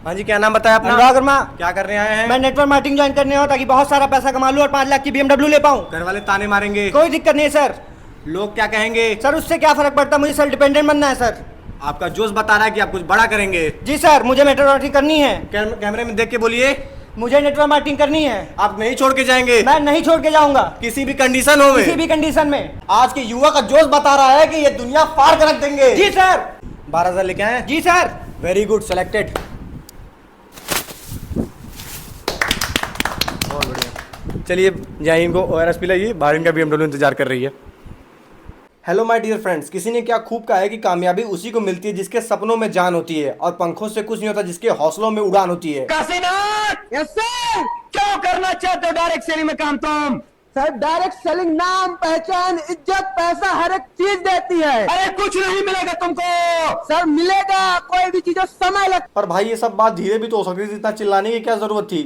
हाँ जी, क्या नाम बताया अपना? अनुराग वर्मा। क्या करने आए हैं? मैं नेटवर्क मार्केटिंग ज्वाइन करने आया हूं ताकि बहुत सारा पैसा कमा लूं और 5 लाख की BMW ले पाऊं। घर वाले ताने मारेंगे। कोई दिक्कत नहीं है सर। लोग क्या कहेंगे? सर उससे क्या फर्क पड़ता है, मुझे सेल्फ डिपेंडेंट बनना है सर। आपका जोश बता रहा है कि आप कुछ बड़ा करेंगे। जी सर, मुझे नेटवर्क मार्केटिंग करनी है। कैमरे में देख के बोलिए। मुझे नेटवर्क मार्केटिंग करनी है। आप नहीं छोड़ के जाएंगे? मैं नहीं छोड़ के जाऊंगा किसी भी कंडीशन हो में? किसी भी कंडीशन में। आज के युवा का जोश बता रहा है कि ये दुनिया फाड़ कर रख देंगे। जी सर। 12,000 लेके आए? जी सर। Very good, selected. बहुत बढ़िया। चलिए जाइए, इनको ORS पिलाइए, बाहर इनका BMW इंतजार कर रही है। हेलो माय डियर फ्रेंड्स, किसी ने क्या खूब कहा है कि कामयाबी उसी को मिलती है जिसके सपनों में जान होती है और पंखों से कुछ नहीं होता जिसके हौसलों में उड़ान होती है। Kashinath, yes sir. क्या करना चाहते हो डायरेक्ट सेलिंग में काम तुम? सर डायरेक्ट सेलिंग नाम, पहचान, इज्जत, पैसा हर एक चीज देती है। अरे कुछ नहीं मिलेगा तुमको। सर मिलेगा, कोई भी चीज समय लग। पर भाई ये सब बात धीरे भी तो हो सकती थी, इतना चिल्लाने की क्या जरूरत थी?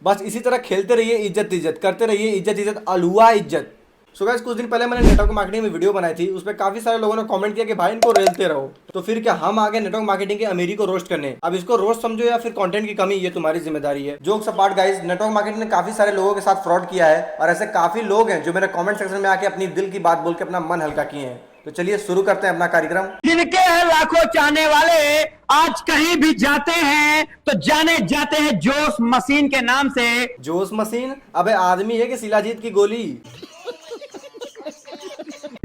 बस इसी तरह खेलते रहिए, इज्जत इज्जत करते रहिए, इज्जत इज्जत अलुआ इज्जत। सो गाइस, कुछ दिन पहले मैंने नेटवर्क मार्केटिंग में वीडियो बनाई थी, उस पर काफी सारे लोगों ने कमेंट किया कि भाई इनको रेलते रहो। तो फिर क्या हम आगे नेटवर्क मार्केटिंग की अमीरी को रोस्ट करने? अब इसको रोस्ट समझो या फिर कंटेंट की कमी, ये तुम्हारी जिम्मेदारी है। Jokes apart guys, network marketing ने काफी सारे लोगों के साथ फ्रॉड किया है और ऐसे काफी लोग हैं जो मेरे कमेंट सेक्शन में आके अपनी दिल की बात बोल के अपना मन हल्का किए हैं। तो चलिए शुरू करते हैं अपना कार्यक्रम। जिनके हैं लाखों चाहने वाले, आज कहीं भी जाते हैं तो जाने जाते हैं जोश मशीन के नाम से। जोश मशीन? अबे आदमी है कि शिलाजीत की गोली?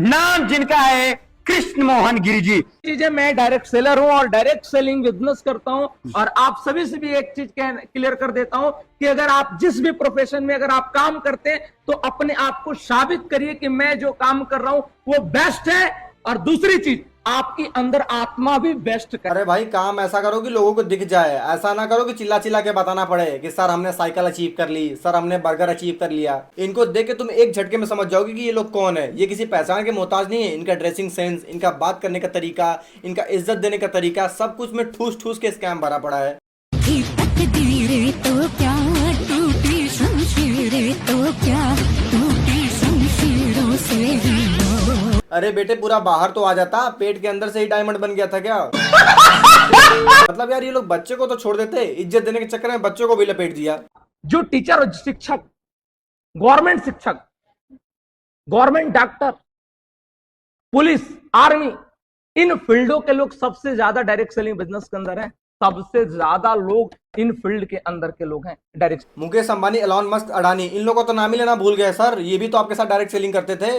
नाम जिनका है कृष्ण मोहन गिरी जी। चीजें, मैं डायरेक्ट सेलर हूं और डायरेक्ट सेलिंग बिजनेस करता हूं और आप सभी से भी एक चीज क्लियर कर देता हूं कि अगर आप जिस भी प्रोफेशन में अगर आप काम करते हैं तो अपने आप को साबित करिए कि मैं जो काम कर रहा हूं वो बेस्ट है। और दूसरी चीज, आपकी अंदर आत्मा भी बेस्ट करे। अरे भाई, काम ऐसा करो कि लोगों को दिख जाए, ऐसा ना करो कि चिल्ला चिल्ला के बताना पड़े कि सर हमने साइकिल अचीव कर ली, सर हमने बर्गर अचीव कर लिया। इनको देख के तुम एक झटके में समझ जाओगे कि ये लोग कौन है। ये किसी पहचान के मोहताज नहीं है। इनका ड्रेसिंग सेंस, इनका बात करने का तरीका, इनका इज्जत देने का तरीका, सब कुछ में ठूस ठूस के स्कैम भरा पड़ा है। तो क्या टूटी शमशीरें, तो क्या टूटी शमशीरों से। अरे बेटे, पूरा बाहर तो आ जाता, पेट के अंदर से ही डायमंड बन गया था क्या? मतलब यार, ये लोग बच्चे को तो छोड़ देते, इज्जत देने के चक्कर में बच्चों को भी लपेट दिया। जो टीचर और शिक्षक, गवर्नमेंट शिक्षक, गवर्नमेंट डॉक्टर, पुलिस, आर्मी, इन फील्डों के लोग सबसे ज्यादा डायरेक्ट सेलिंग बिजनेस के अंदर हैं। सबसे ज्यादा लोग इन फील्ड के अंदर के लोग हैं direct. Mukesh Ambani, Elon Musk, Adani, इन लोगों को तो नाम ही लेना भूल गए सर। ये भी तो आपके साथ डायरेक्ट सेलिंग करते थे।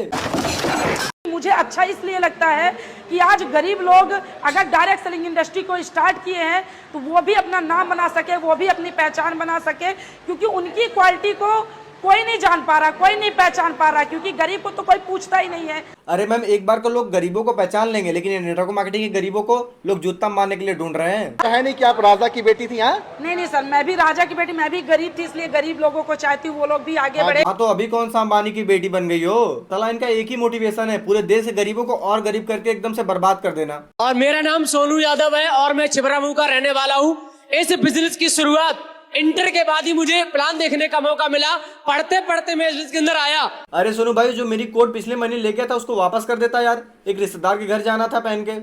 मुझे अच्छा इसलिए लगता है कि आज गरीब लोग अगर डायरेक्ट सेलिंग इंडस्ट्री को स्टार्ट किए हैं तो वो भी अपना नाम बना सके, वो भी अपनी पहचान बना सके, क्योंकि उनकी क्वालिटी को कोई नहीं जान पा रहा, कोई नहीं पहचान पा रहा, क्योंकि गरीब को तो कोई पूछता ही नहीं है। अरे मैम, एक बार को लोग गरीबों को पहचान लेंगे, लेकिन ये नेटवर्क मार्केटिंग के गरीबों को लोग जूता मारने के लिए ढूंढ रहे हैं। है नहीं कि आप राजा की बेटी थी? हाँ नहीं सर, मैं भी राजा की बेटी, मैं भी गरीब थी, इसलिए गरीब लोगों को चाहती हूँ वो लोग भी आगे बढ़े। हाँ, तो अभी कौन सा अंबानी की बेटी बन गई हो? साला इनका एक ही मोटिवेशन है, पूरे देश के गरीबों को और गरीब करके एकदम से बर्बाद कर देना। और मेरा नाम सोनू यादव है और मैं छिबरामऊ का रहने वाला हूँ। इस बिजनेस की शुरुआत इंटर के बाद ही मुझे प्लान देखने का मौका मिला। पढ़ते पढ़ते मैं बिजनेस के अंदर आया। अरे सोनू भाई, जो मेरी कोट पिछले महीने लेके गया था उसको वापस कर देता यार। एक रिश्तेदार के घर जाना था पहन के।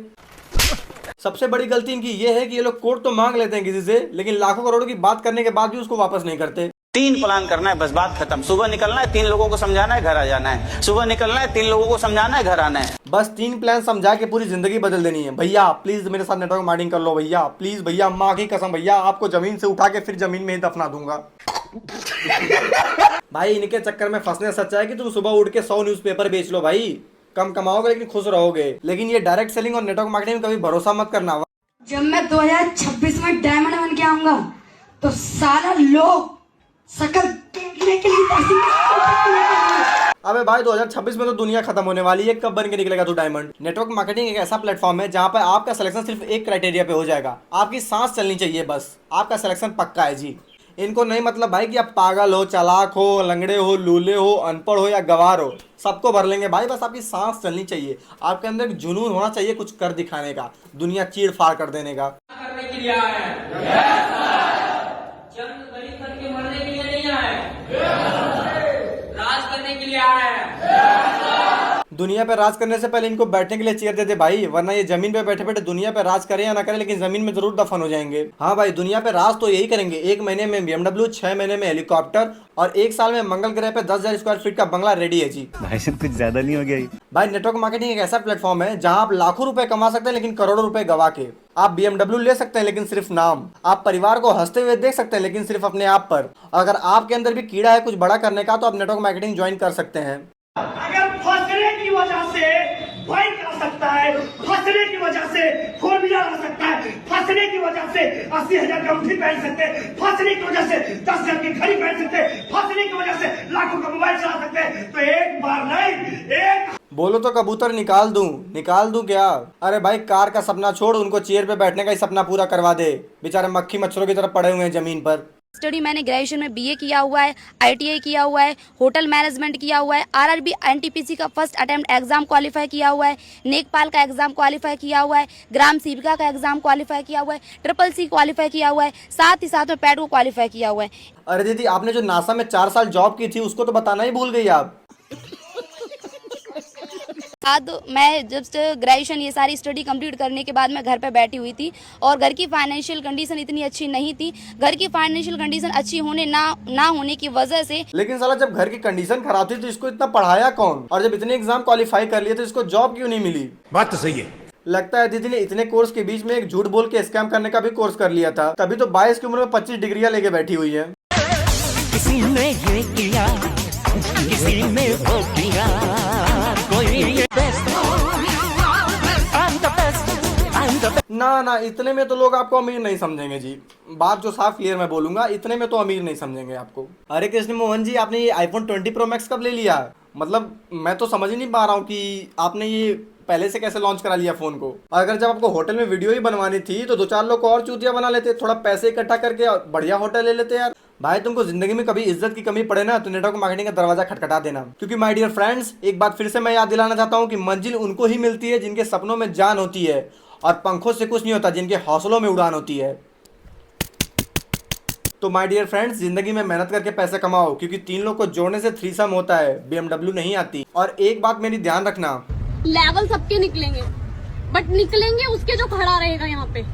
सबसे बड़ी गलती इनकी ये है कि ये लोग कोट तो मांग लेते हैं किसी से, लेकिन लाखों करोड़ों की बात करने के बाद भी उसको वापस नहीं करते। 3 प्लान करना है, बस बात खत्म। सुबह निकलना है, 3 लोगों को समझाना है, घर आ जाना है। सुबह निकलना है, 3 लोगों को समझाना है, घर आना है। बस 3 प्लान समझा के पूरी जिंदगी बदल देनी है। भैया प्लीज मेरे साथ नेटवर्क मार्केटिंग कर लो भैया, प्लीज भैया, माँ की कसम भैया, आपको जमीन से उठा के फिर जमीन में ही दफना दूंगा। भाई इनके चक्कर में फंसने सच्चा है कि तुम सुबह उठ के 100 न्यूज़पेपर बेच लो भाई, कम कमाओगे लेकिन खुश रहोगे। लेकिन ये डायरेक्ट सेलिंग और नेटवर्क मार्केटिंग में कभी भरोसा मत करना। जब मैं 2026 में डायमंड बन के आऊंगा तो सारा लोग शकल देखने के लिए। अबे भाई, 2026 में तो दुनिया खत्म होने वाली है, कब बन के निकलेगा तू डायमंड? नेटवर्क मार्केटिंग एक ऐसा प्लेटफॉर्म है जहां पर आपका सिलेक्शन सिर्फ एक क्राइटेरिया पे हो जाएगा, आपकी सांस चलनी चाहिए, बस आपका सिलेक्शन पक्का है जी। इनको नहीं मतलब भाई कि आप पागल हो, चालाक हो, लंगड़े हो, लूले हो, अनपढ़ हो या गवार हो, सबको भर लेंगे भाई, बस आपकी सांस चलनी चाहिए। आपके अंदर एक जुनून होना चाहिए कुछ कर दिखाने का, दुनिया चीड़ फाड़ कर देने का। करने के लिए आए हैं, जंग गरीब करके मरने के लिए नहीं आए, राज करने के लिए आए हैं। दुनिया पे राज करने से पहले इनको बैठने के लिए चेयर दे दे भाई, वरना ये जमीन पे बैठे बैठे दुनिया पे राज करे या ना करे लेकिन जमीन में जरूर दफन हो जाएंगे। हाँ भाई, दुनिया पे राज तो यही करेंगे, 1 महीने में BMW, 6 महीने में हेलीकॉप्टर और 1 साल में मंगल ग्रह पे 10,000 स्क्वायर फीट का बंगला रेडी है जी। भाई कुछ ज्यादा नहीं हो गया? भाई नेटवर्क मार्केटिंग एक ऐसा प्लेटफॉर्म है जहां आप लाखों रुपए कमा सकते हैं लेकिन करोड़ों रुपए गवा के। आप BMW ले सकते हैं लेकिन सिर्फ नाम। आप परिवार को हंसते हुए देख सकते हैं लेकिन सिर्फ अपने आप पर। अगर आपके अंदर भी कीड़ा है कुछ बड़ा करने का तो आप नेटवर्क मार्केटिंग ज्वाइन कर सकते हैं। अगर फसने की वजह से बाइक आ सकता है, फसने की वजह से 4 व्हीलर आ सकता है, फसने की वजह से 80,000 का अंगूठी पहन सकते हैं, फसने की वजह से 10,000 की घड़ी पहन सकते हैं, फसने की वजह से लाखों का मोबाइल चला सकते हैं। तो एक बार नहीं, एक बोलो तो कबूतर निकाल दूं क्या? अरे भाई कार का सपना छोड़, उनको चेयर पे बैठने का ही सपना पूरा करवा दे। बेचारे मक्खी मच्छरों की तरफ पड़े हुए हैं जमीन पर। स्टडी मैंने ग्रेजुएशन में BA किया हुआ है, ITI किया हुआ है, होटल मैनेजमेंट किया हुआ है, RRB NTPC का फर्स्ट अटेम्प्ट एग्जाम क्वालिफाई किया हुआ है, नेकपाल का एग्जाम क्वालिफाई किया हुआ है, ग्राम सेविका का एग्जाम क्वालिफाई किया हुआ है, CCC क्वालिफाई किया हुआ है, साथ ही साथ में पैट को क्वालिफाई किया हुआ है। अरे दीदी, आपने जो नासा में 4 साल जॉब की थी उसको तो बताना ही भूल गई आप। बाद मैं जब ग्रेजुएशन ये सारी स्टडी कंप्लीट करने के बाद मैं घर पे बैठी हुई थी और घर की फाइनेंशियल कंडीशन इतनी अच्छी नहीं थी। घर की फाइनेंशियल कंडीशन अच्छी होने ना होने की वजह से, लेकिन साला जब घर की कंडीशन खराब थी तो इसको इतना पढ़ाया कौन? और जब इतने एग्जाम क्वालिफाई कर लिए तो इसको जॉब क्यों नहीं मिली? बात तो सही है। लगता है दीदी ने इतने कोर्स के बीच में एक झूठ बोल के स्कैम करने का भी कोर्स कर लिया था, तभी तो 22 की उम्र में 25 डिग्रियां लेके बैठी हुई है। किसी ने ये किया, किसी ने वो किया, कोई ना इतने में तो लोग आपको अमीर नहीं समझेंगे जी। बात जो साफ क्लियर मैं बोलूंगा, इतने में तो अमीर नहीं समझेंगे आपको। अरे कृष्ण मोहन जी, आपने ये iPhone 20 Pro Max कब ले लिया? मतलब मैं तो समझ ही नहीं पा रहा हूँ कि आपने ये पहले से कैसे लॉन्च करा लिया फोन को। अगर जब आपको होटल में वीडियो ही बनवानी थी तो 2-4 लोग को और चूतिया बना लेते, थोड़ा पैसे इकट्ठा करके और बढ़िया होटल ले लेते यार। भाई तुमको जिंदगी में कभी इज्जत की कमी पड़े ना तो नेटवर्क मार्केटिंग का दरवाजा खटखटा देना। क्योंकि माय डियर फ्रेंड्स, एक बात फिर से मैं याद दिलाना चाहता हूँ कि मंजिल उनको ही मिलती है जिनके सपनों में जान होती है, और पंखों से कुछ नहीं होता जिनके हौसलों में उड़ान होती है। तो माय डियर फ्रेंड्स, जिंदगी में मेहनत करके पैसे कमाओ, क्योंकि 3 लोग को जोड़ने से थ्रीसम होता है, BMW नहीं आती। और एक बात मेरी ध्यान रखना, लेवल सबके निकलेंगे बट निकलेंगे उसके जो खड़ा रहेगा यहाँ पे।